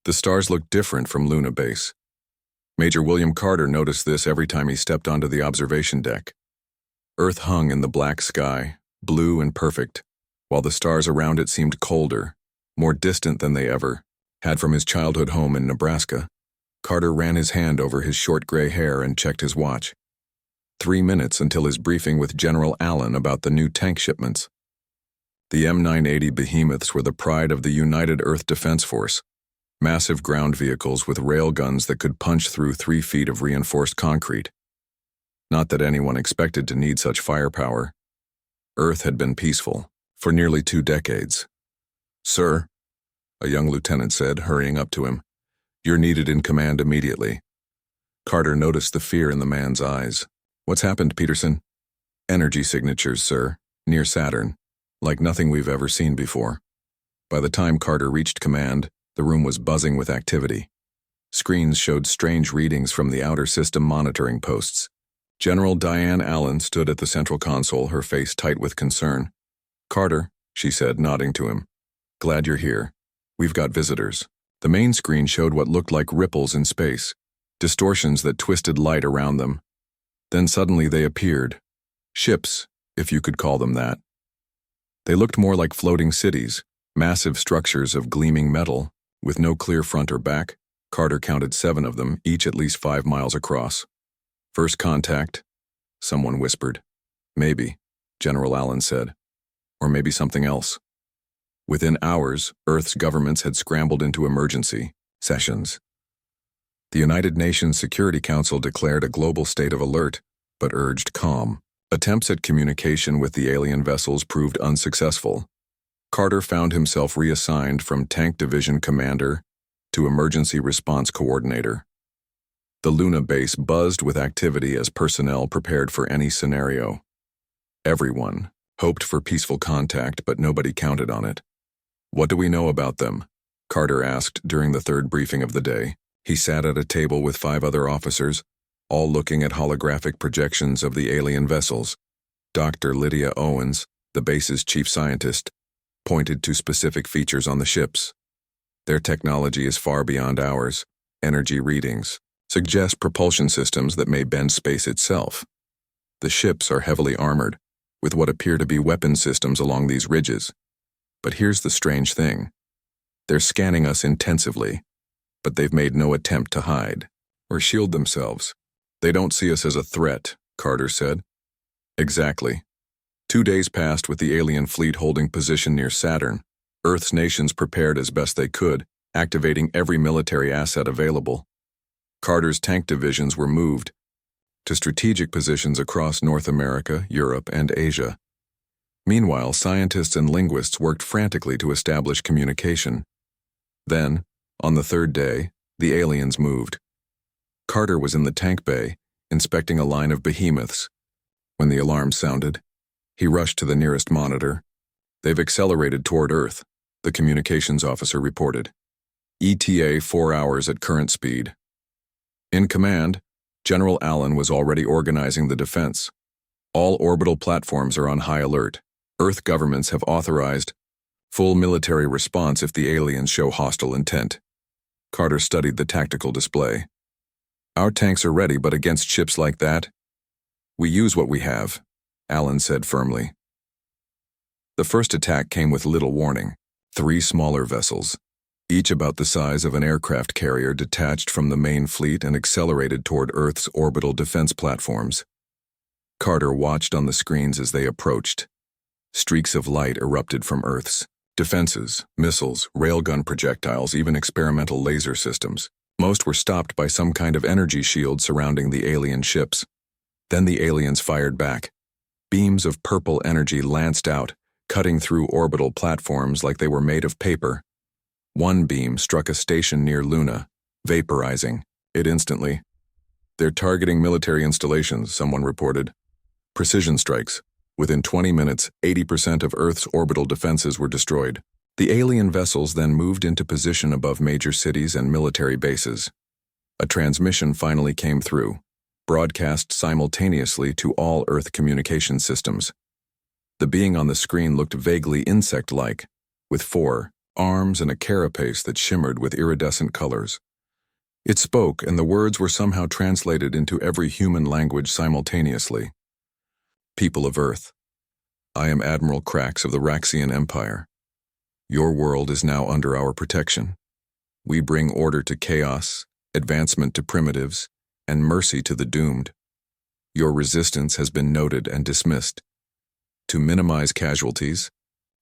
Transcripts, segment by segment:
The stars looked different from Luna Base. Major William Carter noticed this every time he stepped onto the observation deck. Earth hung in the black sky, blue and perfect, while the stars around it seemed colder, more distant than they ever had from his childhood home in Nebraska. Carter ran his hand over his short gray hair and checked his watch. 3 minutes until his briefing with General Allen about the new tank shipments. The M980 behemoths were the pride of the United Earth Defense Force, massive ground vehicles with rail guns that could punch through 3 feet of reinforced concrete. Not that anyone expected to need such firepower. Earth had been peaceful for nearly 2 decades. "Sir," a young lieutenant said, hurrying up to him, "you're needed in command immediately." Carter noticed the fear in the man's eyes. "What's happened, Peterson?" "Energy signatures, sir, near Saturn, like nothing we've ever seen before." By the time Carter reached command, the room was buzzing with activity. Screens showed strange readings from the outer system monitoring posts. General Diane Allen stood at the central console, her face tight with concern. "Carter," she said, nodding to him. "Glad you're here. We've got visitors." The main screen showed what looked like ripples in space, distortions that twisted light around them. Then suddenly they appeared. Ships, if you could call them that. They looked more like floating cities, massive structures of gleaming metal, with no clear front or back. Carter counted 7 of them, each at least 5 miles across. "First contact," someone whispered. "Maybe," General Allen said. "Or maybe something else." Within hours, Earth's governments had scrambled into emergency sessions. The United Nations Security Council declared a global state of alert, but urged calm. Attempts at communication with the alien vessels proved unsuccessful. Carter found himself reassigned from Tank Division Commander to Emergency Response Coordinator. The Luna base buzzed with activity as personnel prepared for any scenario. Everyone hoped for peaceful contact, but nobody counted on it. "What do we know about them?" Carter asked during the 3rd briefing of the day. He sat at a table with 5 other officers, all looking at holographic projections of the alien vessels. Dr. Lydia Owens, the base's chief scientist, pointed to specific features on the ships. "Their technology is far beyond ours. Energy readings suggest propulsion systems that may bend space itself. The ships are heavily armored, with what appear to be weapon systems along these ridges. But here's the strange thing. They're scanning us intensively, but they've made no attempt to hide or shield themselves. They don't see us as a threat," Carter said. "Exactly. 2 days passed with the alien fleet holding position near Saturn. Earth's nations prepared as best they could, activating every military asset available. Carter's tank divisions were moved to strategic positions across North America, Europe, and Asia. Meanwhile, scientists and linguists worked frantically to establish communication. Then, on the 3rd day, the aliens moved. Carter was in the tank bay, inspecting a line of behemoths. When the alarm sounded, he rushed to the nearest monitor. "They've accelerated toward Earth," the communications officer reported. "ETA 4 hours at current speed." In command, General Allen was already organizing the defense. "All orbital platforms are on high alert. Earth governments have authorized full military response if the aliens show hostile intent." Carter studied the tactical display. "Our tanks are ready, but against ships like that, we use what we have," Allen said firmly. The first attack came with little warning. 3 smaller vessels, each about the size of an aircraft carrier, detached from the main fleet and accelerated toward Earth's orbital defense platforms. Carter watched on the screens as they approached. Streaks of light erupted from Earth's defenses, missiles, railgun projectiles, even experimental laser systems. Most were stopped by some kind of energy shield surrounding the alien ships. Then the aliens fired back. Beams of purple energy lanced out, cutting through orbital platforms like they were made of paper. One beam struck a station near Luna, vaporizing it instantly. "They're targeting military installations," someone reported. "Precision strikes. Within 20 minutes, 80% of Earth's orbital defenses were destroyed." The alien vessels then moved into position above major cities and military bases. A transmission finally came through, broadcast simultaneously to all Earth communication systems. The being on the screen looked vaguely insect-like, with 4 arms, and a carapace that shimmered with iridescent colors. It spoke, and the words were somehow translated into every human language simultaneously. People of Earth, I am Admiral Krax of the Raxian Empire. Your world is now under our protection. We bring order to chaos, advancement to primitives, and mercy to the doomed. Your resistance has been noted and dismissed. To minimize casualties,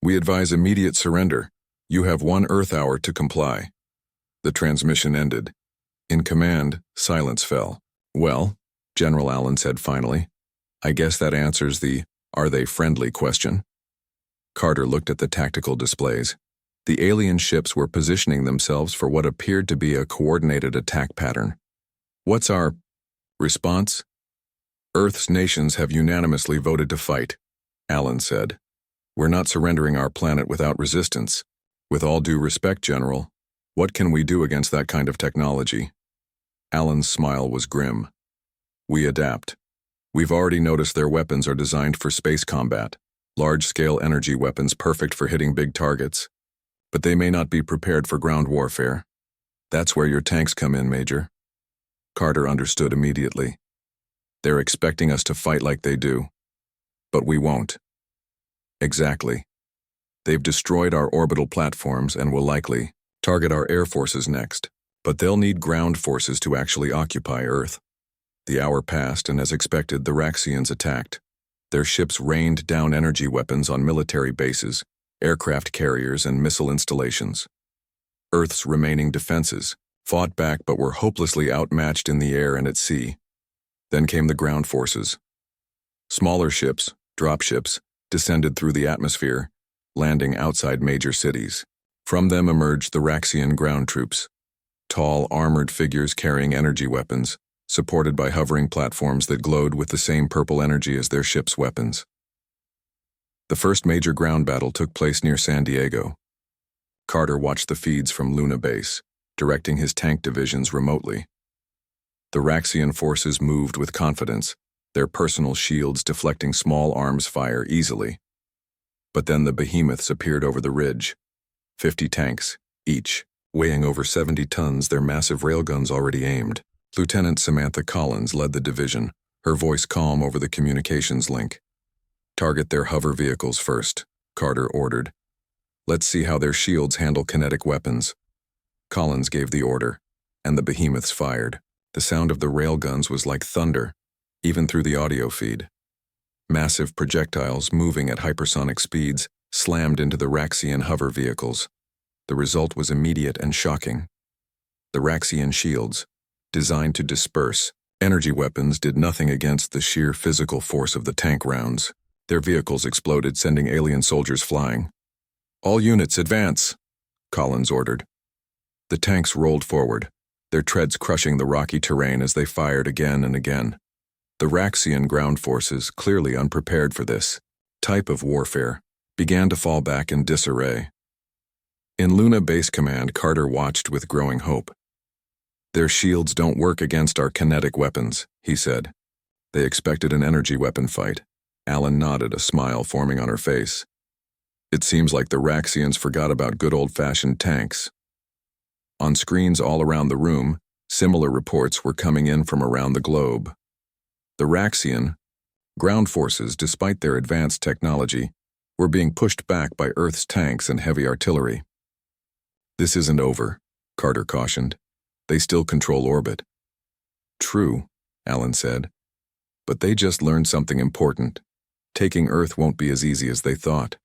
we advise immediate surrender. You have 1 Earth hour to comply. The transmission ended. In command, silence fell. Well, General Allen said finally, I guess that answers the "are they friendly" question. Carter looked at the tactical displays. The alien ships were positioning themselves for what appeared to be a coordinated attack pattern. What's our response? Earth's nations have unanimously voted to fight, Allen said. We're not surrendering our planet without resistance. With all due respect, General, what can we do against that kind of technology? Allen's smile was grim. We adapt. We've already noticed their weapons are designed for space combat, large-scale energy weapons perfect for hitting big targets. But they may not be prepared for ground warfare. That's where your tanks come in, Major. Carter understood immediately. They're expecting us to fight like they do. But we won't. Exactly. They've destroyed our orbital platforms and will likely target our air forces next. But they'll need ground forces to actually occupy Earth. The hour passed, and as expected, the Raxians attacked. Their ships rained down energy weapons on military bases, aircraft carriers, and missile installations. Earth's remaining defenses fought back but were hopelessly outmatched in the air and at sea. Then came the ground forces. Smaller ships, dropships, descended through the atmosphere, landing outside major cities. From them emerged the Raxian ground troops, tall, armored figures carrying energy weapons, supported by hovering platforms that glowed with the same purple energy as their ships' weapons. The first major ground battle took place near San Diego. Carter watched the feeds from Luna Base, directing his tank divisions remotely. The Raxian forces moved with confidence, their personal shields deflecting small arms fire easily. But then the behemoths appeared over the ridge. 50 tanks, each, weighing over 70 tons, their massive railguns already aimed. Lieutenant Samantha Collins led the division, her voice calm over the communications link. Target their hover vehicles first, Carter ordered. Let's see how their shields handle kinetic weapons. Collins gave the order, and the behemoths fired. The sound of the railguns was like thunder, even through the audio feed. Massive projectiles moving at hypersonic speeds slammed into the Raxian hover vehicles. The result was immediate and shocking. The Raxian shields, designed to disperse energy weapons, did nothing against the sheer physical force of the tank rounds. Their vehicles exploded, sending alien soldiers flying. All units, advance, Collins ordered. The tanks rolled forward, their treads crushing the rocky terrain as they fired again and again. The Raxian ground forces, clearly unprepared for this type of warfare, began to fall back in disarray. In Luna Base Command, Carter watched with growing hope. Their shields don't work against our kinetic weapons, he said. They expected an energy weapon fight. Allen nodded, a smile forming on her face. It seems like the Raxians forgot about good old-fashioned tanks. On screens all around the room, similar reports were coming in from around the globe. The Raxian ground forces, despite their advanced technology, were being pushed back by Earth's tanks and heavy artillery. This isn't over, Carter cautioned. They still control orbit. True, Allen said. But they just learned something important. Taking Earth won't be as easy as they thought.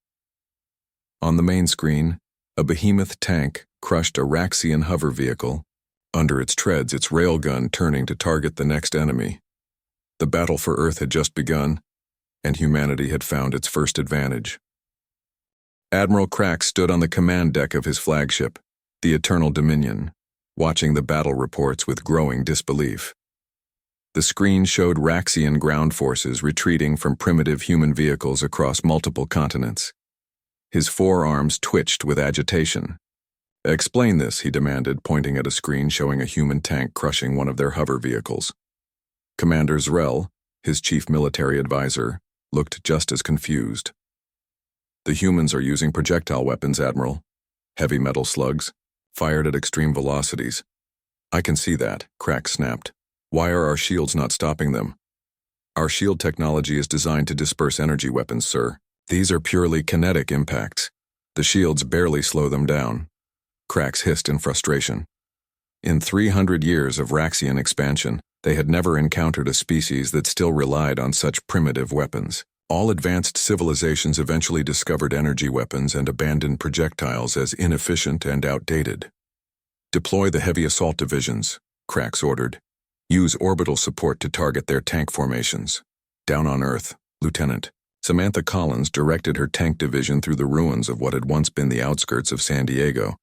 On the main screen, a behemoth tank crushed a Raxian hover vehicle. Under its treads, its railgun turning to target the next enemy. The battle for Earth had just begun, and humanity had found its first advantage. Admiral Krax stood on the command deck of his flagship, the Eternal Dominion, watching the battle reports with growing disbelief. The screen showed Raxian ground forces retreating from primitive human vehicles across multiple continents. His forearms twitched with agitation. Explain this, he demanded, pointing at a screen showing a human tank crushing one of their hover vehicles. Commander Zrel, his chief military advisor, looked just as confused. The humans are using projectile weapons, Admiral. Heavy metal slugs, fired at extreme velocities. I can see that, Crack snapped. Why are our shields not stopping them? Our shield technology is designed to disperse energy weapons, sir. These are purely kinetic impacts. The shields barely slow them down. Cracks hissed in frustration. In 300 years of Raxian expansion, they had never encountered a species that still relied on such primitive weapons. All advanced civilizations eventually discovered energy weapons and abandoned projectiles as inefficient and outdated. Deploy the heavy assault divisions, Cracks ordered. Use orbital support to target their tank formations. Down on Earth, Lieutenant. Samantha Collins directed her tank division through the ruins of what had once been the outskirts of San Diego.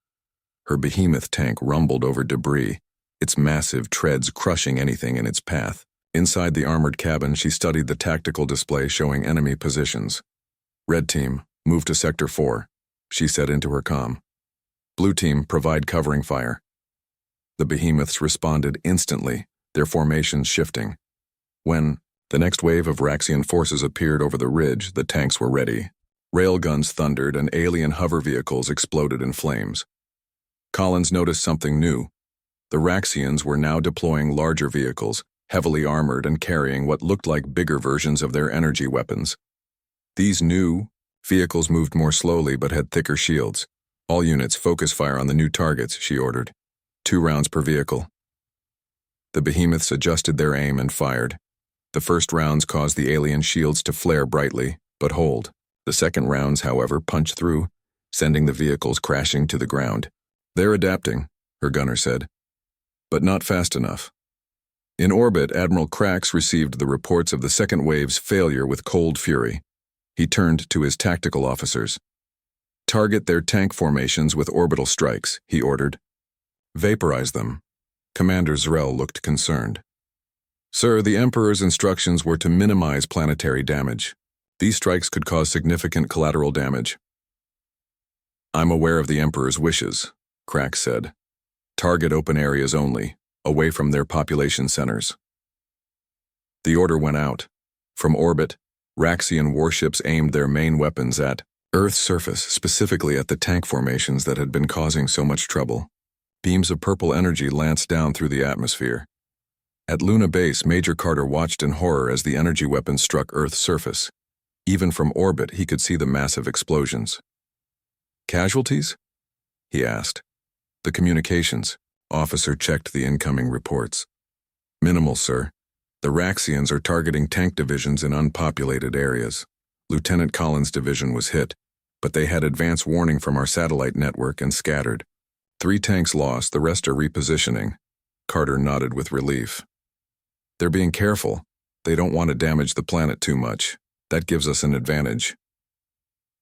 Her behemoth tank rumbled over debris, its massive treads crushing anything in its path. Inside the armored cabin, she studied the tactical display showing enemy positions. Red Team, move to Sector 4, she said into her comm. Blue Team, provide covering fire. The behemoths responded instantly, their formations shifting. When the next wave of Raxian forces appeared over the ridge, the tanks were ready. Railguns thundered and alien hover vehicles exploded in flames. Collins noticed something new. The Raxians were now deploying larger vehicles, heavily armored and carrying what looked like bigger versions of their energy weapons. These new vehicles moved more slowly but had thicker shields. All units focus fire on the new targets, she ordered. 2 rounds per vehicle. The behemoths adjusted their aim and fired. The first rounds caused the alien shields to flare brightly, but hold. The second rounds, however, punched through, sending the vehicles crashing to the ground. They're adapting, her gunner said. But not fast enough. In orbit, Admiral Cracks received the reports of the second wave's failure with cold fury. He turned to his tactical officers. Target their tank formations with orbital strikes, he ordered. Vaporize them. Commander Zrel looked concerned. Sir, the Emperor's instructions were to minimize planetary damage. These strikes could cause significant collateral damage. I'm aware of the Emperor's wishes, Cracks said. Target open areas only, away from their population centers. The order went out. From orbit, Raxian warships aimed their main weapons at Earth's surface, specifically at the tank formations that had been causing so much trouble. Beams of purple energy lanced down through the atmosphere. At Luna Base, Major Carter watched in horror as the energy weapons struck Earth's surface. Even from orbit, he could see the massive explosions. Casualties? He asked. The communications officer checked the incoming reports. Minimal, sir. The Raxians are targeting tank divisions in unpopulated areas. Lieutenant Collins' division was hit, but they had advance warning from our satellite network and scattered. 3 tanks lost, the rest are repositioning. Carter nodded with relief. They're being careful. They don't want to damage the planet too much. That gives us an advantage.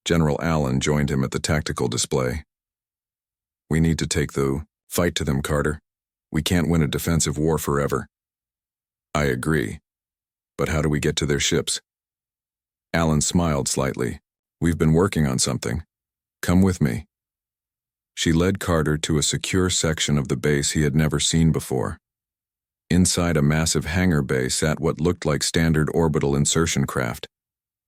General Allen joined him at the tactical display. We need to take the fight to them, Carter. We can't win a defensive war forever. I agree. But how do we get to their ships? Allen smiled slightly. We've been working on something. Come with me. She led Carter to a secure section of the base he had never seen before. Inside a massive hangar bay sat what looked like standard orbital insertion craft,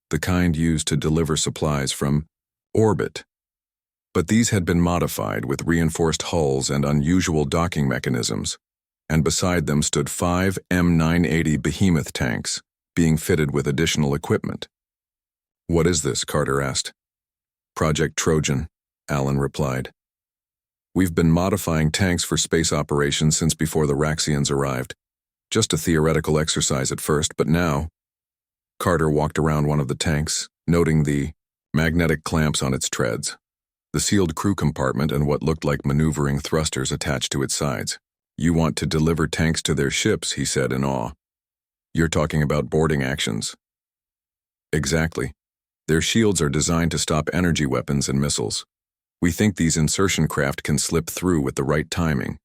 the kind used to deliver supplies from orbit. But these had been modified with reinforced hulls and unusual docking mechanisms, and beside them stood 5 M980 behemoth tanks, being fitted with additional equipment. What is this? Carter asked. Project Trojan, Allen replied. We've been modifying tanks for space operations since before the Raxians arrived. Just a theoretical exercise at first, but now... Carter walked around one of the tanks, noting the magnetic clamps on its treads, the sealed crew compartment and what looked like maneuvering thrusters attached to its sides. You want to deliver tanks to their ships, he said in awe. You're talking about boarding actions. Exactly. Their shields are designed to stop energy weapons and missiles. We think these insertion craft can slip through with the right timing.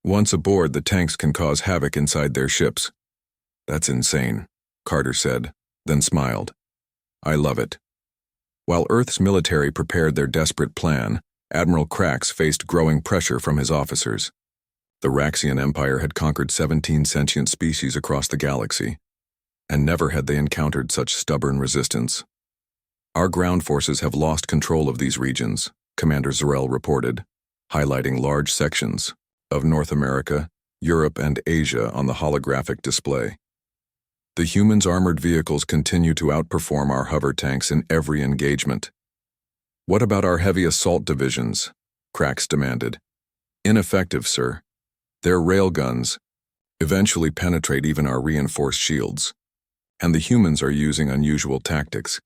Once aboard, the tanks can cause havoc inside their ships. That's insane, Carter said, then smiled. I love it. While Earth's military prepared their desperate plan, Admiral Cracks faced growing pressure from his officers. The Raxian Empire had conquered 17 sentient species across the galaxy, and never had they encountered such stubborn resistance. Our ground forces have lost control of these regions, Commander Zarel reported, highlighting large sections of North America, Europe, and Asia on the holographic display. The humans' armored vehicles continue to outperform our hover tanks in every engagement. What about our heavy assault divisions? Krax demanded. Ineffective, sir. Their railguns eventually penetrate even our reinforced shields. And the humans are using unusual tactics,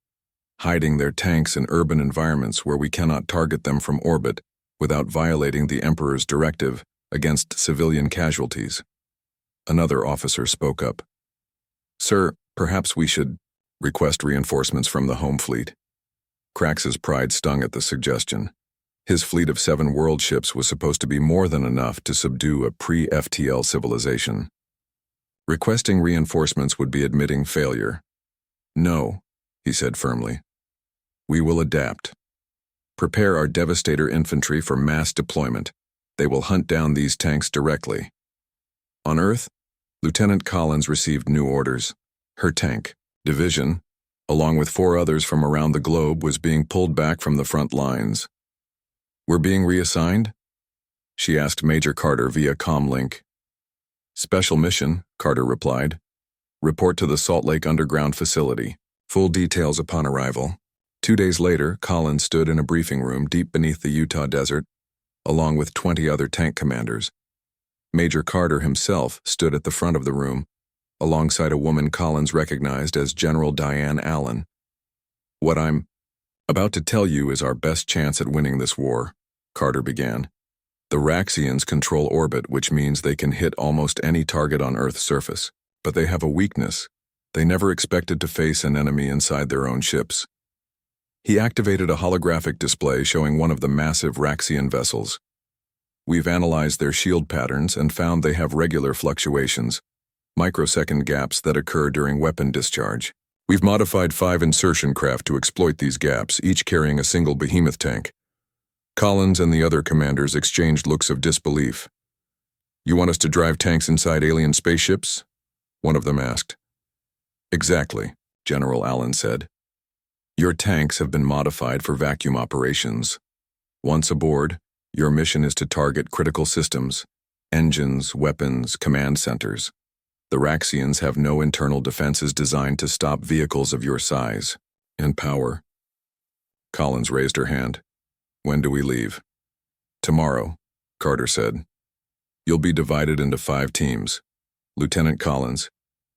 hiding their tanks in urban environments where we cannot target them from orbit without violating the Emperor's directive against civilian casualties. Another officer spoke up. Sir, perhaps we should request reinforcements from the home fleet. Krax's pride stung at the suggestion. His fleet of 7 world ships was supposed to be more than enough to subdue a pre-FTL civilization. Requesting reinforcements would be admitting failure. No, he said firmly. We will adapt. Prepare our Devastator infantry for mass deployment. They will hunt down these tanks directly. On Earth, Lieutenant Collins received new orders. Her tank division, along with 4 others from around the globe, was being pulled back from the front lines. We're being reassigned? She asked Major Carter via comlink. Special mission, Carter replied. Report to the Salt Lake Underground facility. Full details upon arrival. 2 days later, Collins stood in a briefing room deep beneath the Utah desert, along with 20 other tank commanders. Major Carter himself stood at the front of the room, alongside a woman Collins recognized as General Diane Allen. What I'm about to tell you is our best chance at winning this war, Carter began. The Raxians control orbit, which means they can hit almost any target on Earth's surface. But they have a weakness. They never expected to face an enemy inside their own ships. He activated a holographic display showing one of the massive Raxian vessels. We've analyzed their shield patterns and found they have regular fluctuations, microsecond gaps that occur during weapon discharge. We've modified 5 insertion craft to exploit these gaps, each carrying a single behemoth tank. Collins and the other commanders exchanged looks of disbelief. You want us to drive tanks inside alien spaceships? One of them asked. Exactly, General Allen said. Your tanks have been modified for vacuum operations. Once aboard, your mission is to target critical systems, engines, weapons, command centers. The Raxians have no internal defenses designed to stop vehicles of your size and power. Collins raised her hand. When do we leave? Tomorrow, Carter said. You'll be divided into 5 teams. Lieutenant Collins,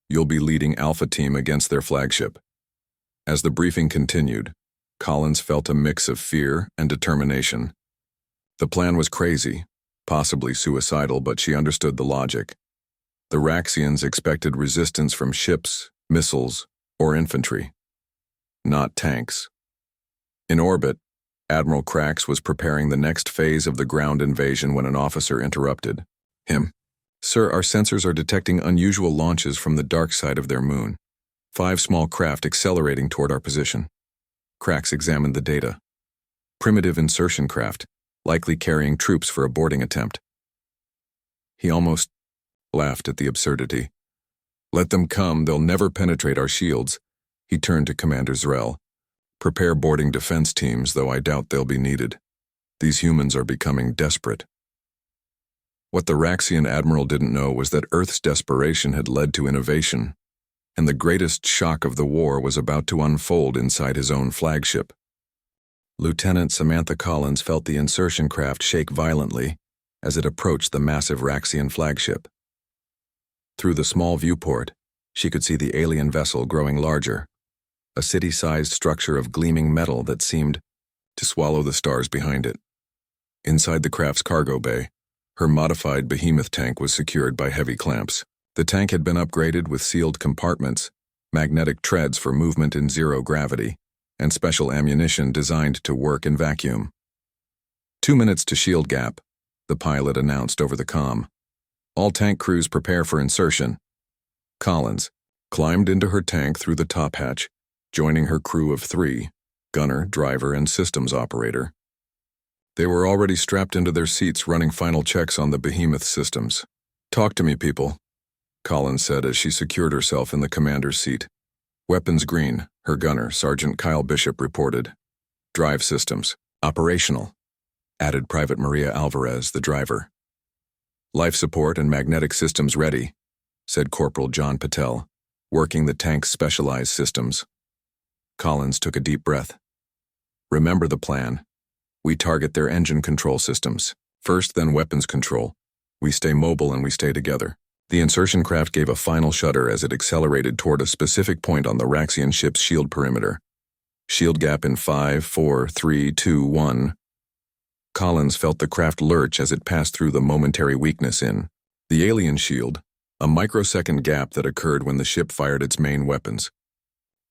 you'll be leading Alpha Team against their flagship. As the briefing continued, Collins felt a mix of fear and determination. The plan was crazy, possibly suicidal, but she understood the logic. The Raxians expected resistance from ships, missiles, or infantry, not tanks. In orbit, Admiral Krax was preparing the next phase of the ground invasion when an officer interrupted him. Sir, our sensors are detecting unusual launches from the dark side of their moon. 5 small craft accelerating toward our position. Krax examined the data. Primitive insertion craft, likely carrying troops for a boarding attempt. He almost laughed at the absurdity. Let them come, they'll never penetrate our shields. He turned to Commander Zarel. Prepare boarding defense teams, though I doubt they'll be needed. These humans are becoming desperate. What the Raxian admiral didn't know was that Earth's desperation had led to innovation, and the greatest shock of the war was about to unfold inside his own flagship. Lieutenant Samantha Collins felt the insertion craft shake violently as it approached the massive Raxian flagship. Through the small viewport, she could see the alien vessel growing larger, a city-sized structure of gleaming metal that seemed to swallow the stars behind it. Inside the craft's cargo bay, her modified behemoth tank was secured by heavy clamps. The tank had been upgraded with sealed compartments, magnetic treads for movement in zero gravity, and special ammunition designed to work in vacuum. 2 minutes to shield gap, the pilot announced over the comm. All tank crews prepare for insertion. Collins climbed into her tank through the top hatch, joining her crew of 3, gunner, driver, and systems operator. They were already strapped into their seats running final checks on the behemoth systems. Talk to me, people, Collins said as she secured herself in the commander's seat. Weapons green, her gunner, Sergeant Kyle Bishop, reported. Drive systems, operational, added Private Maria Alvarez, the driver. Life support and magnetic systems ready, said Corporal John Patel, working the tank's specialized systems. Collins took a deep breath. Remember the plan. We target their engine control systems. First, then weapons control. We stay mobile and we stay together. The insertion craft gave a final shudder as it accelerated toward a specific point on the Raxian ship's shield perimeter. Shield gap in 5, 4, 3, 2, 1. Collins felt the craft lurch as it passed through the momentary weakness in the alien shield, a microsecond gap that occurred when the ship fired its main weapons.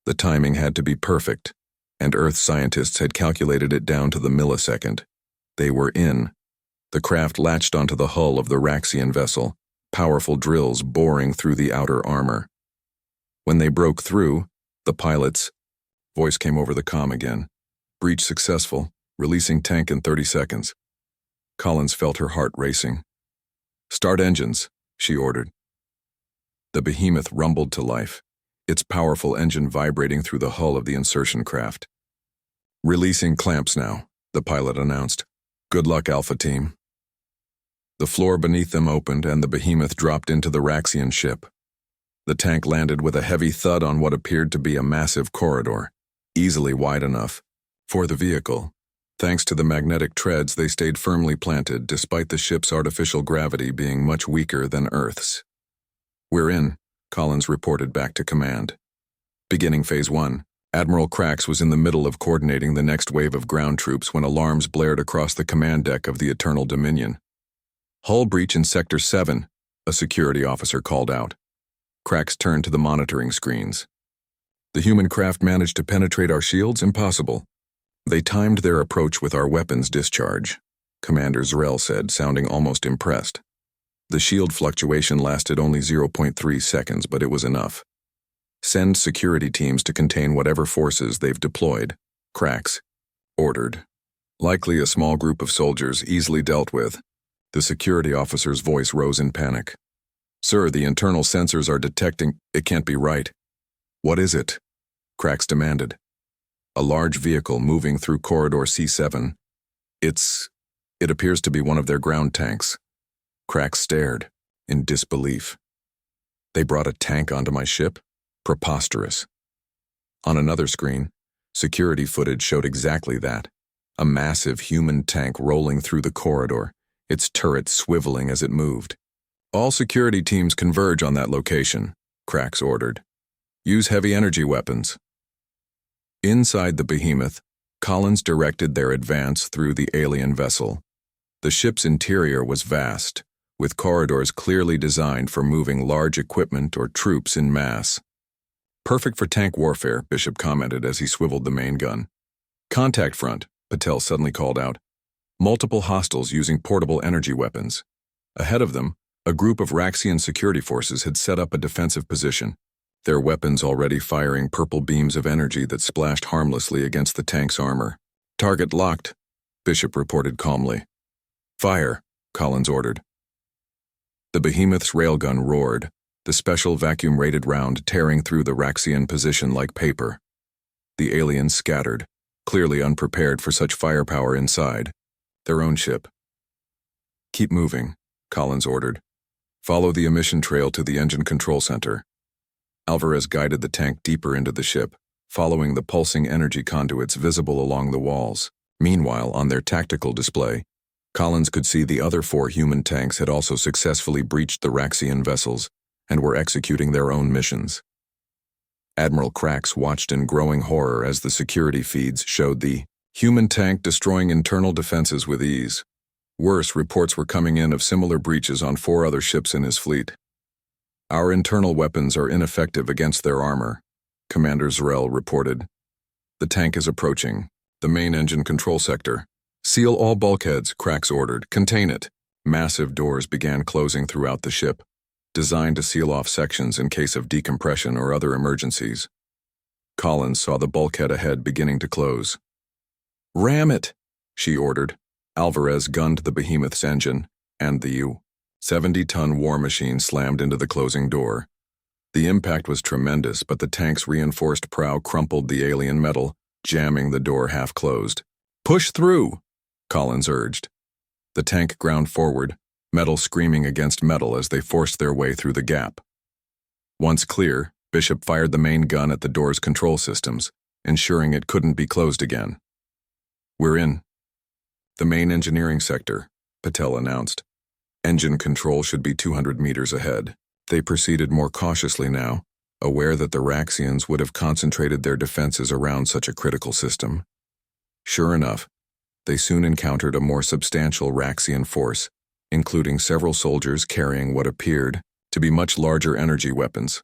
The timing had to be perfect, and Earth scientists had calculated it down to the millisecond. They were in. The craft latched onto the hull of the Raxian vessel, powerful drills boring through the outer armor. When they broke through, the pilot's voice came over the comm again. Breach successful, releasing tank in 30 seconds. Collins felt her heart racing. Start engines, she ordered. The behemoth rumbled to life, its powerful engine vibrating through the hull of the insertion craft. Releasing clamps now, the pilot announced. Good luck, Alpha Team. The floor beneath them opened and the behemoth dropped into the Raxian ship. The tank landed with a heavy thud on what appeared to be a massive corridor, easily wide enough for the vehicle. Thanks to the magnetic treads, they stayed firmly planted despite the ship's artificial gravity being much weaker than Earth's. We're in, Collins reported back to command. Beginning Phase 1, Admiral Krax was in the middle of coordinating the next wave of ground troops when alarms blared across the command deck of the Eternal Dominion. Hull breach in Sector 7, a security officer called out. Krax turned to the monitoring screens. The human craft managed to penetrate our shields? Impossible. They timed their approach with our weapons discharge, Commander Zrel said, sounding almost impressed. The shield fluctuation lasted only 0.3 seconds, but it was enough. Send security teams to contain whatever forces they've deployed, Krax ordered. Likely a small group of soldiers, easily dealt with. The security officer's voice rose in panic. Sir, the internal sensors are detecting. It can't be right. What is it? Krax demanded. A large vehicle moving through Corridor C7. It appears to be one of their ground tanks. Krax stared, in disbelief. They brought a tank onto my ship? Preposterous. On another screen, security footage showed exactly that. A massive human tank rolling through the corridor, its turret swiveling as it moved. All security teams converge on that location, Krax ordered. Use heavy energy weapons. Inside the behemoth, Collins directed their advance through the alien vessel. The ship's interior was vast, with corridors clearly designed for moving large equipment or troops in mass. Perfect for tank warfare, Bishop commented as he swiveled the main gun. Contact front, Patel suddenly called out. Multiple hostiles using portable energy weapons. Ahead of them, a group of Raxian security forces had set up a defensive position, their weapons already firing purple beams of energy that splashed harmlessly against the tank's armor. Target locked, Bishop reported calmly. Fire, Collins ordered. The behemoth's railgun roared, the special vacuum-rated round tearing through the Raxian position like paper. The aliens scattered, clearly unprepared for such firepower inside their own ship. Keep moving, Collins ordered. Follow the emission trail to the engine control center. Alvarez guided the tank deeper into the ship, following the pulsing energy conduits visible along the walls. Meanwhile, on their tactical display, Collins could see the other 4 human tanks had also successfully breached the Raxian vessels and were executing their own missions. Admiral Krax watched in growing horror as the security feeds showed the human tank destroying internal defenses with ease. Worse, reports were coming in of similar breaches on 4 other ships in his fleet. Our internal weapons are ineffective against their armor, Commander Zrel reported. The tank is approaching the main engine control sector. Seal all bulkheads, Krax ordered. Contain it. Massive doors began closing throughout the ship, designed to seal off sections in case of decompression or other emergencies. Collins saw the bulkhead ahead beginning to close. Ram it, she ordered. Alvarez gunned the behemoth's engine, and the U-70-ton war machine slammed into the closing door. The impact was tremendous, but the tank's reinforced prow crumpled the alien metal, jamming the door half closed. Push through! Collins urged. The tank ground forward, metal screaming against metal as they forced their way through the gap. Once clear, Bishop fired the main gun at the door's control systems, ensuring it couldn't be closed again. "We're in the main engineering sector," Patel announced. "Engine control should be 200 meters ahead." They proceeded more cautiously now, aware that the Raxians would have concentrated their defenses around such a critical system. Sure enough, they soon encountered a more substantial Raxian force, including several soldiers carrying what appeared to be much larger energy weapons.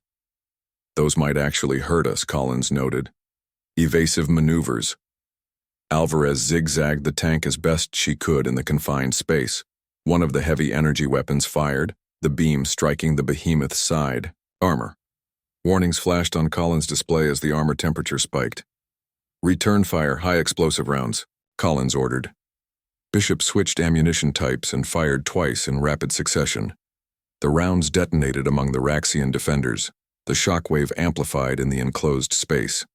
"Those might actually hurt us," Collins noted. "Evasive maneuvers." Alvarez zigzagged the tank as best she could in the confined space. One of the heavy energy weapons fired, the beam striking the behemoth's side. Armor. Warnings flashed on Collins' display as the armor temperature spiked. "Return fire high explosive rounds," Collins ordered. Bishop switched ammunition types and fired twice in rapid succession. The rounds detonated among the Raxian defenders, the shockwave amplified in the enclosed space.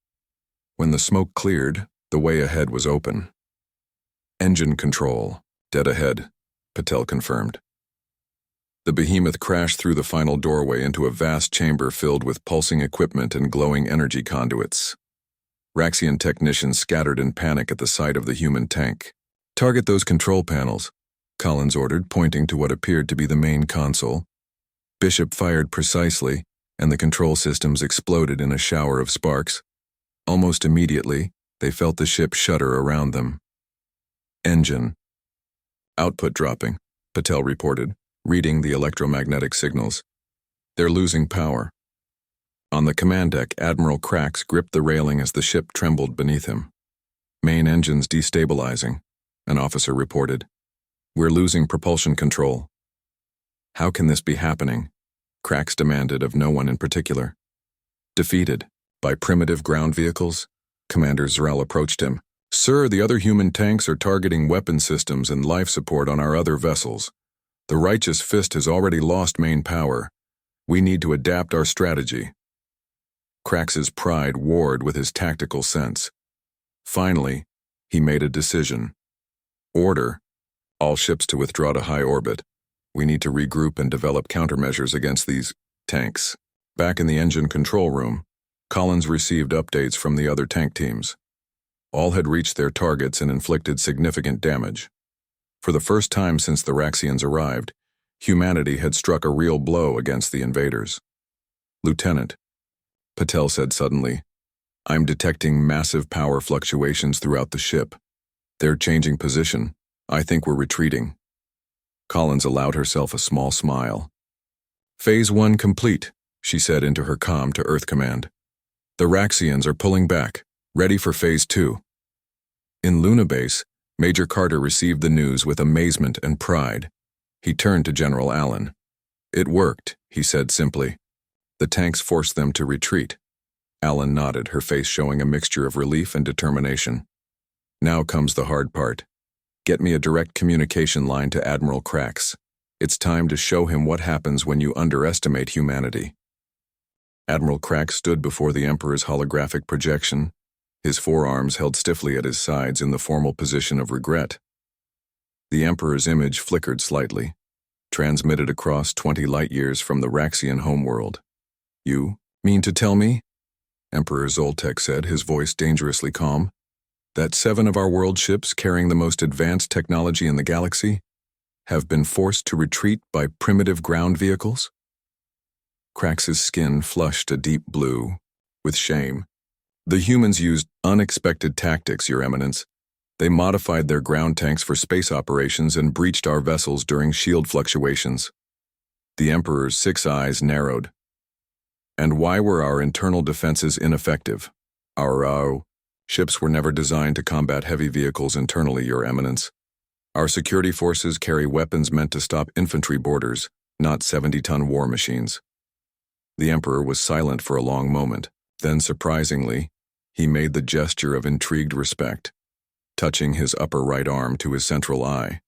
When the smoke cleared, the way ahead was open. "Engine control, dead ahead," Patel confirmed. The behemoth crashed through the final doorway into a vast chamber filled with pulsing equipment and glowing energy conduits. Raxian technicians scattered in panic at the sight of the human tank. "Target those control panels," Collins ordered, pointing to what appeared to be the main console. Bishop fired precisely, and the control systems exploded in a shower of sparks. Almost immediately, they felt the ship shudder around them. "Engine output dropping," Patel reported, reading the electromagnetic signals. "They're losing power." On the command deck, Admiral Krax gripped the railing as the ship trembled beneath him. "Main engines destabilizing," an officer reported. "We're losing propulsion control." "How can this be happening?" Krax demanded of no one in particular. "Defeated by primitive ground vehicles?" Commander Zral approached him. "Sir, the other human tanks are targeting weapon systems and life support on our other vessels. The Righteous Fist has already lost main power. We need to adapt our strategy." Krax's pride warred with his tactical sense. Finally, he made a decision. "Order all ships to withdraw to high orbit. We need to regroup and develop countermeasures against these tanks." Back in the engine control room, Collins received updates from the other tank teams. All had reached their targets and inflicted significant damage. For the first time since the Raxians arrived, humanity had struck a real blow against the invaders. "Lieutenant," Patel said suddenly, "I'm detecting massive power fluctuations throughout the ship. They're changing position. I think we're retreating." Collins allowed herself a small smile. "Phase 1 complete," she said into her comm to Earth Command. "The Raxians are pulling back, ready for Phase 2. In Luna Base, Major Carter received the news with amazement and pride. He turned to General Allen. "It worked," he said simply. "The tanks forced them to retreat." Allen nodded, her face showing a mixture of relief and determination. "Now comes the hard part. Get me a direct communication line to Admiral Krax. It's time to show him what happens when you underestimate humanity." Admiral Krax stood before the Emperor's holographic projection, his forearms held stiffly at his sides in the formal position of regret. The Emperor's image flickered slightly, transmitted across 20 light-years from the Raxian homeworld. "You mean to tell me," Emperor Zoltek said, his voice dangerously calm, "that 7 of our world ships carrying the most advanced technology in the galaxy have been forced to retreat by primitive ground vehicles?" Krax's skin flushed a deep blue, with shame. "The humans used unexpected tactics, Your Eminence. They modified their ground tanks for space operations and breached our vessels during shield fluctuations." The Emperor's 6 eyes narrowed. "And why were our internal defenses ineffective? Our ships were never designed to combat heavy vehicles internally, Your Eminence. Our security forces carry weapons meant to stop infantry boarders, not 70-ton war machines." The Emperor was silent for a long moment. Then, surprisingly, he made the gesture of intrigued respect, touching his upper right arm to his central eye.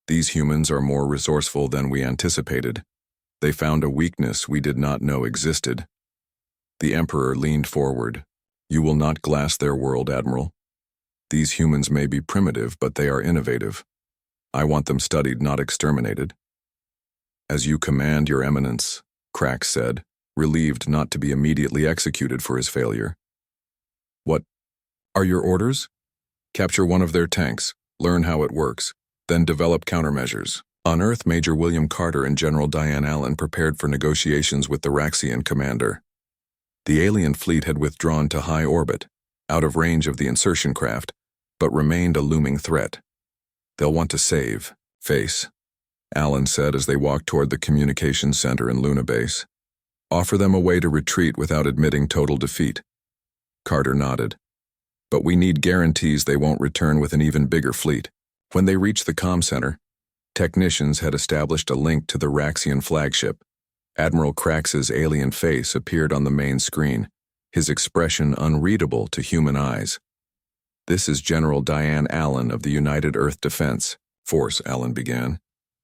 "These humans are more resourceful than we anticipated. They found a weakness we did not know existed." The Emperor leaned forward. "You will not glass their world, Admiral. These humans may be primitive, but they are innovative. I want them studied, not exterminated. As you command, Your Eminence, Crack said, relieved not to be immediately executed for his failure. What are your orders? Capture one of their tanks, learn how it works, then develop countermeasures. On Earth, Major William Carter and General Diane Allen prepared for negotiations with the Raxian commander. The alien fleet had withdrawn to high orbit, out of range of the insertion craft, but remained a looming threat. They'll want to face, Allen said as they walked toward the communications center in Luna Base. Offer them a way to retreat without admitting total defeat. Carter nodded. But we need guarantees they won't return with an even bigger fleet. When they reached the comm center, technicians had established a link to the Raxian flagship. Admiral Crax's alien face appeared on the main screen, his expression unreadable to human eyes. This is General Diane Allen of the United Earth Defense Force, Allen began.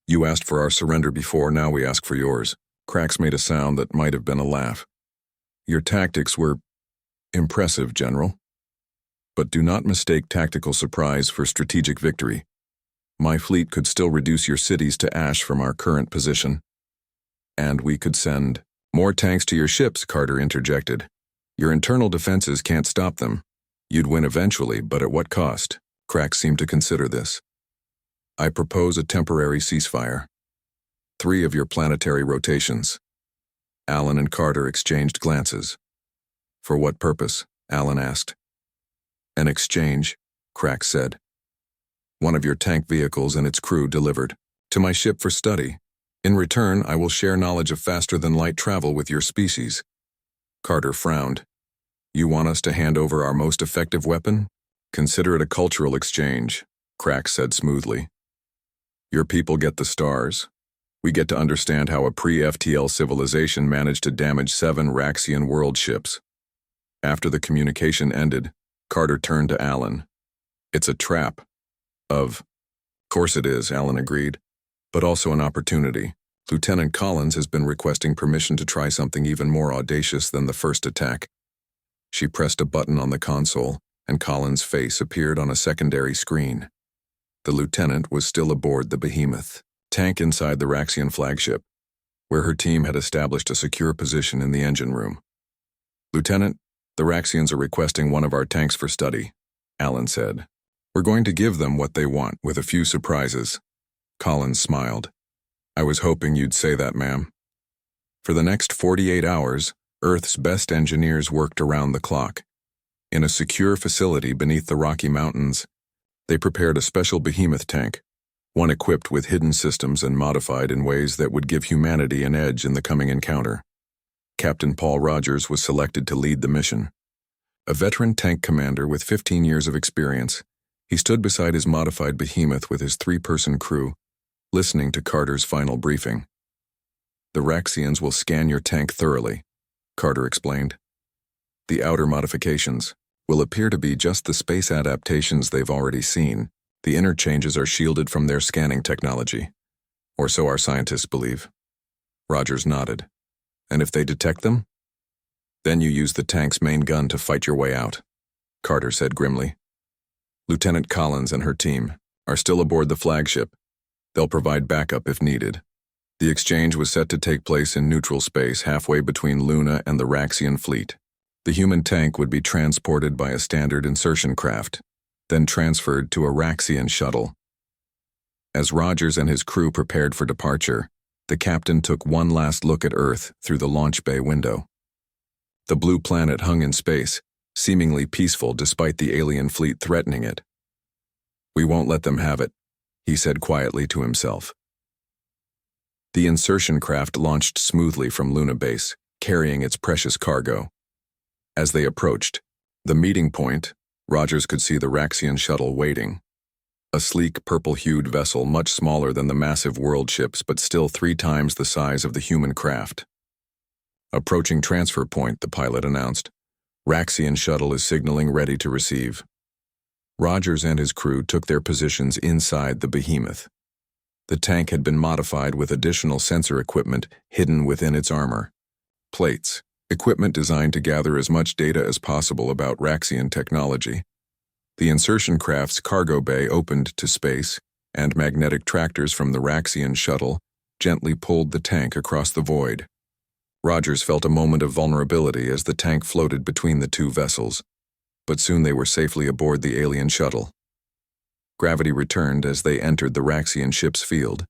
You asked for our surrender before, now we ask for yours. Crax made a sound that might have been a laugh. Your tactics were impressive, General. But do not mistake tactical surprise for strategic victory. My fleet could still reduce your cities to ash from our current position. And we could send more tanks to your ships, Carter interjected. Your internal defenses can't stop them. You'd win eventually, but at what cost? Crax seemed to consider this. I propose a temporary ceasefire. 3 of your planetary rotations. Allen and Carter exchanged glances. For what purpose? Allen asked. An exchange, Crax said. One of your tank vehicles and its crew delivered to my ship for study. In return, I will share knowledge of faster-than-light travel with your species. Carter frowned. You want us to hand over our most effective weapon? Consider it a cultural exchange, Crax said smoothly. Your people get the stars. We get to understand how a pre-FTL civilization managed to damage 7 Raxian world ships. After the communication ended, Carter turned to Allen. It's a trap. Of course it is, Allen agreed, but also an opportunity. Lieutenant Collins has been requesting permission to try something even more audacious than the first attack. She pressed a button on the console, and Collins' face appeared on a secondary screen. The lieutenant was still aboard the behemoth tank inside the Raxian flagship, where her team had established a secure position in the engine room. Lieutenant, the Raxians are requesting one of our tanks for study, Allen said. We're going to give them what they want, with a few surprises. Collins smiled. I was hoping you'd say that, ma'am. For the next 48 hours, Earth's best engineers worked around the clock. In a secure facility beneath the Rocky Mountains, they prepared a special behemoth tank, one equipped with hidden systems and modified in ways that would give humanity an edge in the coming encounter. Captain Paul Rogers was selected to lead the mission. A veteran tank commander with 15 years of experience, he stood beside his modified behemoth with his 3-person crew, listening to Carter's final briefing. The Raxians will scan your tank thoroughly, Carter explained. The outer modifications will appear to be just the space adaptations they've already seen. The inner changes are shielded from their scanning technology. Or so our scientists believe. Rogers nodded. And if they detect them? Then you use the tank's main gun to fight your way out, Carter said grimly. Lieutenant Collins and her team are still aboard the flagship. They'll provide backup if needed. The exchange was set to take place in neutral space halfway between Luna and the Raxian fleet. The human tank would be transported by a standard insertion craft, then transferred to a Raxian shuttle. As Rogers and his crew prepared for departure, the captain took one last look at Earth through the launch bay window. The blue planet hung in space, seemingly peaceful despite the alien fleet threatening it. We won't let them have it, he said quietly to himself. The insertion craft launched smoothly from Luna Base, carrying its precious cargo. As they approached the meeting point, Rogers could see the Raxian shuttle waiting. A sleek, purple-hued vessel much smaller than the massive world ships but still 3 times the size of the human craft. Approaching transfer point, the pilot announced. Raxian shuttle is signaling ready to receive. Rogers and his crew took their positions inside the behemoth. The tank had been modified with additional sensor equipment hidden within its armor. Plates, equipment designed to gather as much data as possible about Raxian technology. The insertion craft's cargo bay opened to space, and magnetic tractors from the Raxian shuttle gently pulled the tank across the void. Rogers felt a moment of vulnerability as the tank floated between the two vessels, but soon they were safely aboard the alien shuttle. Gravity returned as they entered the Raxian ship's field,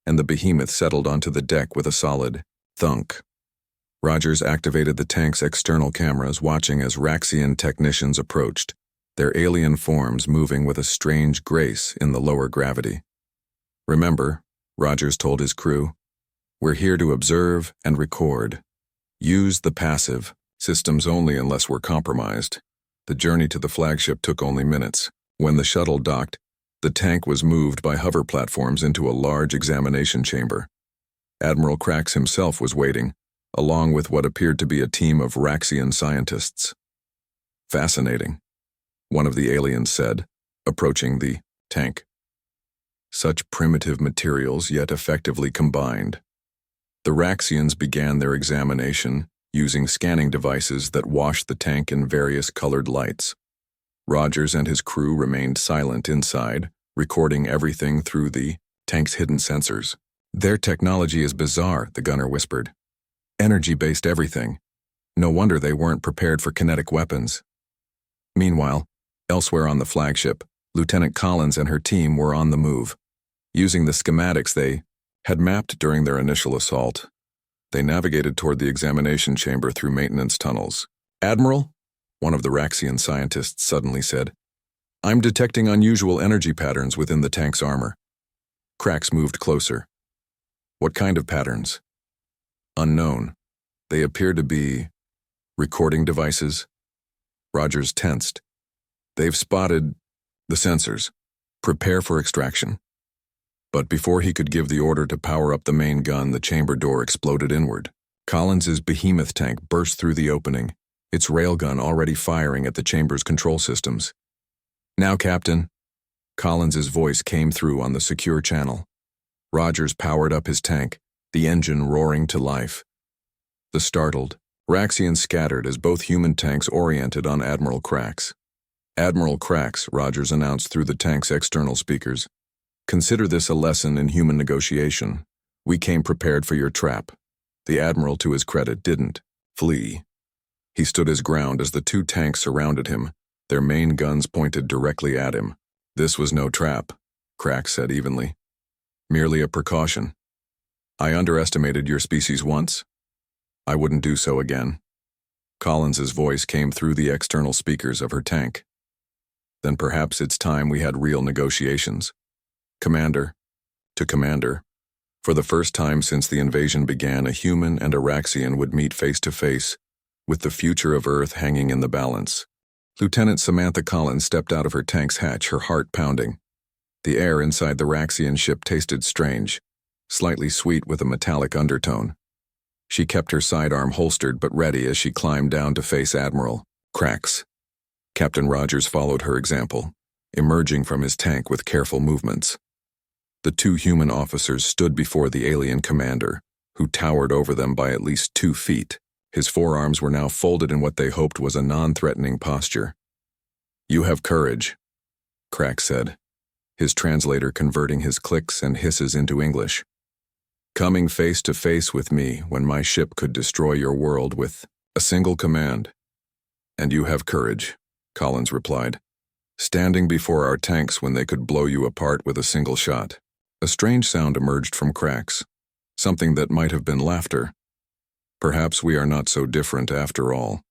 and the behemoth settled onto the deck with a solid thunk. Rogers activated the tank's external cameras, watching as Raxian technicians approached, their alien forms moving with a strange grace in the lower gravity. "Remember," Rogers told his crew, "we're here to observe and record. Use the passive, systems only unless we're compromised." The journey to the flagship took only minutes. When the shuttle docked, the tank was moved by hover platforms into a large examination chamber. Admiral Krax himself was waiting, along with what appeared to be a team of Raxian scientists. "Fascinating," one of the aliens said, approaching the tank. "Such primitive materials, yet effectively combined." The Raxians began their examination, using scanning devices that washed the tank in various colored lights. Rogers and his crew remained silent inside, recording everything through the tank's hidden sensors. "Their technology is bizarre," the gunner whispered. "Energy-based everything. No wonder they weren't prepared for kinetic weapons." Meanwhile, elsewhere on the flagship, Lieutenant Collins and her team were on the move. Using the schematics they had mapped during their initial assault, they navigated toward the examination chamber through maintenance tunnels. "Admiral," one of the Raxian scientists suddenly said, "I'm detecting unusual energy patterns within the tank's armor." Krax moved closer. "What kind of patterns?" "Unknown. They appear to be recording devices." Rogers tensed. "They've spotted the sensors. Prepare for extraction." But before he could give the order to power up the main gun, the chamber door exploded inward. Collins's behemoth tank burst through the opening, its railgun already firing at the chamber's control systems. "Now, Captain." Collins's voice came through on the secure channel. Rogers powered up his tank, the engine roaring to life. The startled Raxians scattered as both human tanks oriented on Admiral Krax. "Admiral Krax," Rogers announced through the tank's external speakers, "consider this a lesson in human negotiation. We came prepared for your trap." The Admiral, to his credit, didn't flee. He stood his ground as the two tanks surrounded him, their main guns pointed directly at him. "This was no trap," Krax said evenly. "Merely a precaution. I underestimated your species once. I wouldn't do so again." Collins's voice came through the external speakers of her tank. "Then perhaps it's time we had real negotiations. Commander, to Commander, for the first time since the invasion began, a human and a Raxian would meet face to face, with the future of Earth hanging in the balance." Lieutenant Samantha Collins stepped out of her tank's hatch, her heart pounding. The air inside the Raxian ship tasted strange, slightly sweet with a metallic undertone. She kept her sidearm holstered but ready as she climbed down to face Admiral Krax. Captain Rogers followed her example, emerging from his tank with careful movements. The two human officers stood before the alien commander, who towered over them by at least 2 feet. His forearms were now folded in what they hoped was a non-threatening posture. "You have courage," Krax said, his translator converting his clicks and hisses into English. "Coming face to face with me when my ship could destroy your world with a single command." "And you have courage," Collins replied, "standing before our tanks when they could blow you apart with a single shot." A strange sound emerged from Krax, something that might have been laughter. "Perhaps we are not so different after all."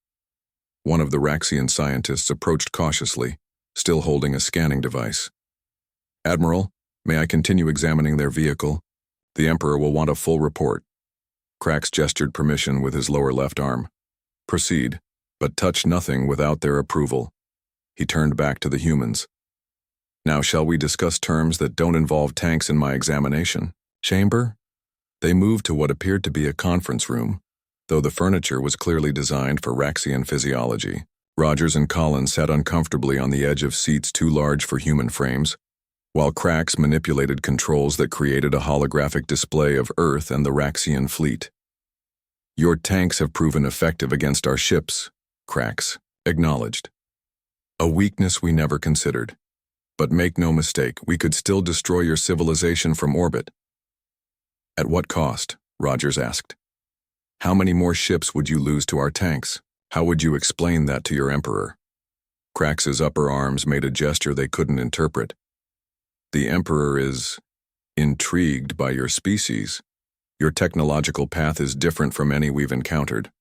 One of the Raxian scientists approached cautiously, still holding a scanning device. "Admiral, may I continue examining their vehicle? The Emperor will want a full report." Krax gestured permission with his lower left arm. "Proceed, but touch nothing without their approval." He turned back to the humans. "Now shall we discuss terms that don't involve tanks in my examination?" Chamber? They moved to what appeared to be a conference room, though the furniture was clearly designed for Raxian physiology. Rogers and Collins sat uncomfortably on the edge of seats too large for human frames, while Krax manipulated controls that created a holographic display of Earth and the Raxian fleet. "Your tanks have proven effective against our ships," Krax acknowledged. A weakness we never considered. But make no mistake, we could still destroy your civilization from orbit. At what cost? Rogers asked. How many more ships would you lose to our tanks? How would you explain that to your emperor? Krax's upper arms made a gesture they couldn't interpret. The emperor is intrigued by your species. Your technological path is different from any we've encountered.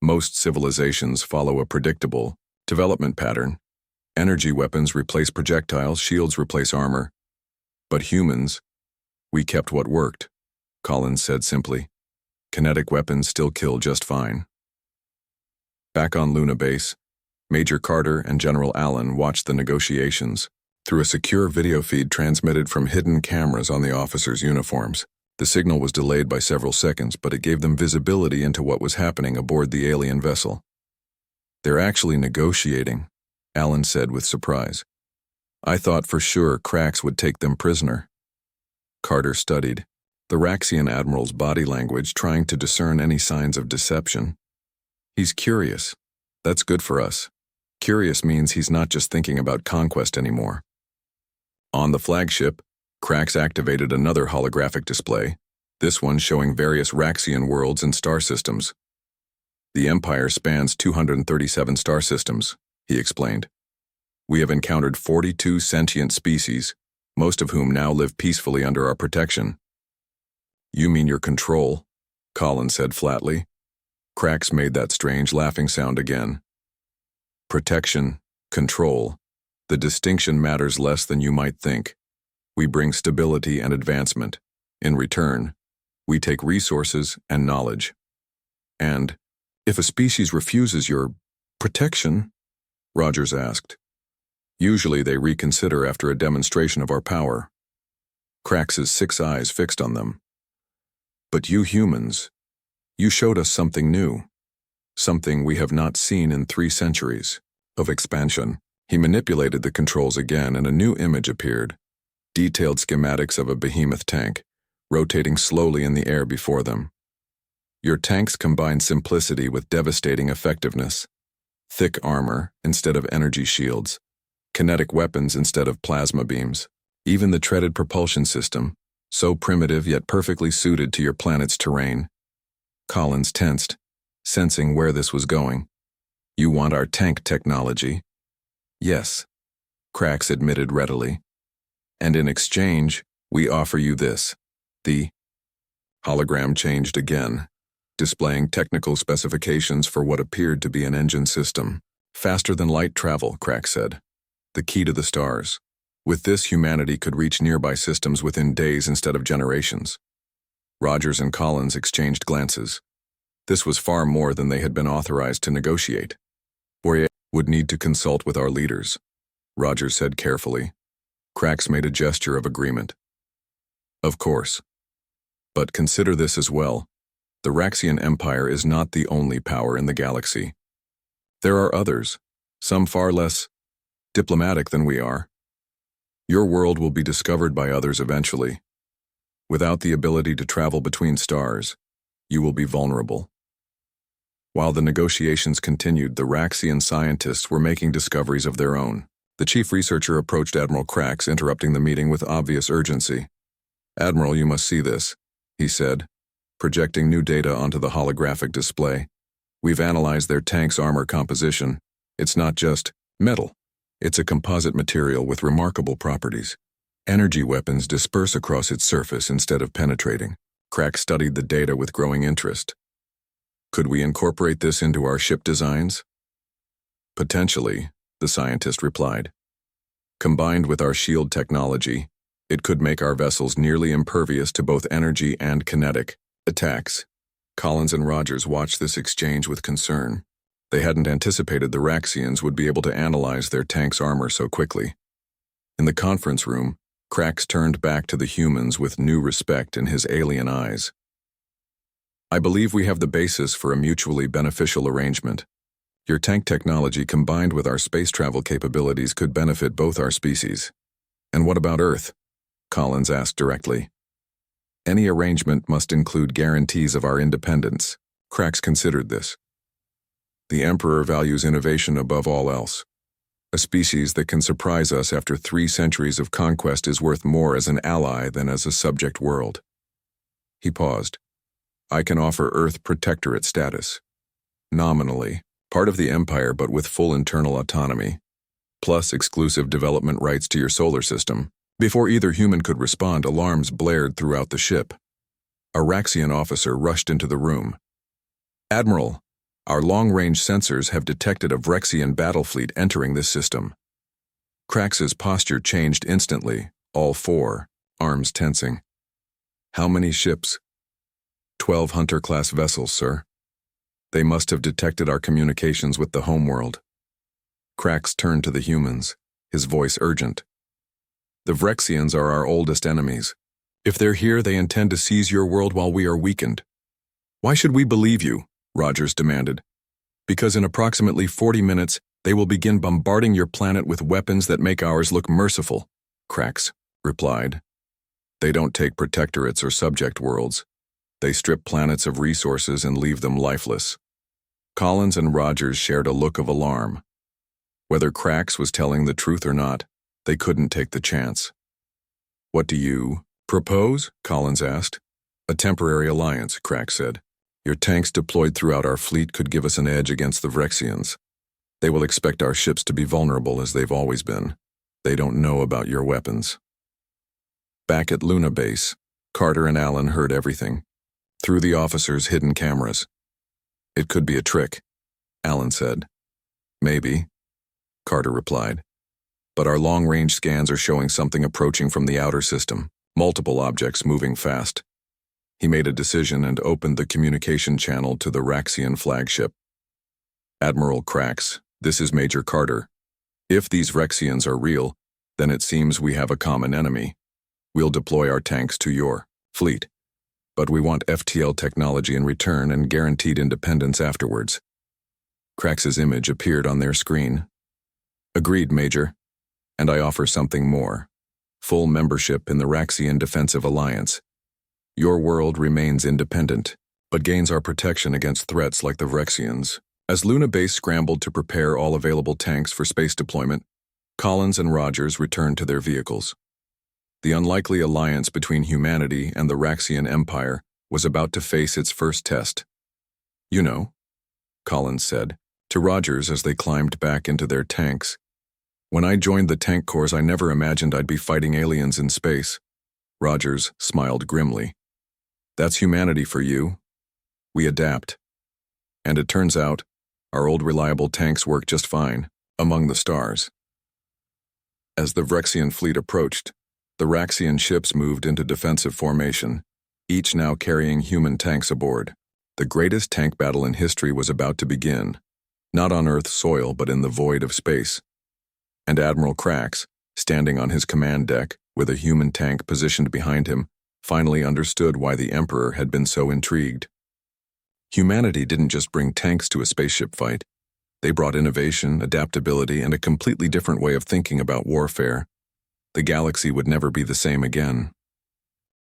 Most civilizations follow a predictable development pattern. Energy weapons replace projectiles, shields replace armor. But humans, we kept what worked, Collins said simply. Kinetic weapons still kill just fine. Back on Luna Base, Major Carter and General Allen watched the negotiations through a secure video feed transmitted from hidden cameras on the officers' uniforms. The signal was delayed by several seconds, but it gave them visibility into what was happening aboard the alien vessel. They're actually negotiating, Allen said with surprise. I thought for sure Krax would take them prisoner. Carter studied the Raxian admiral's body language, trying to discern any signs of deception. He's curious. That's good for us. Curious means he's not just thinking about conquest anymore. On the flagship, Krax activated another holographic display, this one showing various Raxian worlds and star systems. The Empire spans 237 star systems, he explained. We have encountered 42 sentient species, most of whom now live peacefully under our protection. You mean your control, Collins said flatly. Krax made that strange laughing sound again. Protection, control. The distinction matters less than you might think. We bring stability and advancement. In return, we take resources and knowledge. And if a species refuses your protection, Rogers asked. Usually they reconsider after a demonstration of our power. Krax's 6 eyes fixed on them. But you humans, you showed us something new. Something we have not seen in 3 centuries of expansion. He manipulated the controls again and a new image appeared. Detailed schematics of a behemoth tank, rotating slowly in the air before them. Your tanks combine simplicity with devastating effectiveness. Thick armor instead of energy shields. Kinetic weapons instead of plasma beams. Even the treaded propulsion system, so primitive yet perfectly suited to your planet's terrain. Collins tensed, sensing where this was going. You want our tank technology? Yes, Krax admitted readily. And in exchange, we offer you this. The hologram changed again, displaying technical specifications for what appeared to be an engine system. Faster than light travel, Krax said. The key to the stars. With this, humanity could reach nearby systems within days instead of generations. Rogers and Collins exchanged glances. This was far more than they had been authorized to negotiate. We would need to consult with our leaders, Rogers said carefully. Krax made a gesture of agreement. Of course. But consider this as well. The Raxian Empire is not the only power in the galaxy. There are others, some far less diplomatic than we are. Your world will be discovered by others eventually. Without the ability to travel between stars, you will be vulnerable. While the negotiations continued, the Raxian scientists were making discoveries of their own. The chief researcher approached Admiral Krax, interrupting the meeting with obvious urgency. Admiral, you must see this, he said, projecting new data onto the holographic display. We've analyzed their tank's armor composition. It's not just metal. It's a composite material with remarkable properties. Energy weapons disperse across its surface instead of penetrating. Krax studied the data with growing interest. Could we incorporate this into our ship designs? Potentially, the scientist replied. Combined with our shield technology, it could make our vessels nearly impervious to both energy and kinetic attacks. Collins and Rogers watched this exchange with concern. They hadn't anticipated the Raxians would be able to analyze their tank's armor so quickly. In the conference room, Krax turned back to the humans with new respect in his alien eyes. I believe we have the basis for a mutually beneficial arrangement. Your tank technology combined with our space travel capabilities could benefit both our species. And what about Earth? Collins asked directly. Any arrangement must include guarantees of our independence. Krax considered this. The Emperor values innovation above all else. A species that can surprise us after 3 centuries of conquest is worth more as an ally than as a subject world. He paused. I can offer Earth protectorate status. Nominally, part of the Empire but with full internal autonomy, plus exclusive development rights to your solar system. Before either human could respond, alarms blared throughout the ship. A Raxian officer rushed into the room. Admiral, our long-range sensors have detected a Vrexian battle fleet entering this system. Krax's posture changed instantly, all 4, arms tensing. How many ships? 12 Hunter-class vessels, sir. They must have detected our communications with the homeworld. Krax turned to the humans, his voice urgent. The Vrexians are our oldest enemies. If they're here, they intend to seize your world while we are weakened. Why should we believe you? Rogers demanded. Because in approximately 40 minutes, they will begin bombarding your planet with weapons that make ours look merciful, Krax replied. They don't take protectorates or subject worlds. They strip planets of resources and leave them lifeless. Collins and Rogers shared a look of alarm. Whether Krax was telling the truth or not, they couldn't take the chance. What do you propose? Collins asked. A temporary alliance, Krax said. Your tanks deployed throughout our fleet could give us an edge against the Vrexians. They will expect our ships to be vulnerable as they've always been. They don't know about your weapons. Back at Luna Base, Carter and Allen heard everything, through the officers' hidden cameras. It could be a trick, Allen said. Maybe, Carter replied. But our long-range scans are showing something approaching from the outer system, multiple objects moving fast. He made a decision and opened the communication channel to the Raxian flagship. Admiral Krax, this is Major Carter. If these Vrexians are real, then it seems we have a common enemy. We'll deploy our tanks to your fleet. But we want FTL technology in return and guaranteed independence afterwards. Krax's image appeared on their screen. Agreed, Major. And I offer something more. Full membership in the Raxian Defensive Alliance. Your world remains independent, but gains our protection against threats like the Vrexians. As Luna Base scrambled to prepare all available tanks for space deployment, Collins and Rogers returned to their vehicles. The unlikely alliance between humanity and the Raxian Empire was about to face its first test. You know, Collins said to Rogers as they climbed back into their tanks. When I joined the tank corps, I never imagined I'd be fighting aliens in space. Rogers smiled grimly. That's humanity for you. We adapt. And it turns out, our old reliable tanks work just fine, among the stars. As the Vrexian fleet approached, the Raxian ships moved into defensive formation, each now carrying human tanks aboard. The greatest tank battle in history was about to begin, not on Earth's soil but in the void of space. And Admiral Krax, standing on his command deck with a human tank positioned behind him, finally understood why the Emperor had been so intrigued. Humanity didn't just bring tanks to a spaceship fight. They brought innovation, adaptability, and a completely different way of thinking about warfare. The galaxy would never be the same again.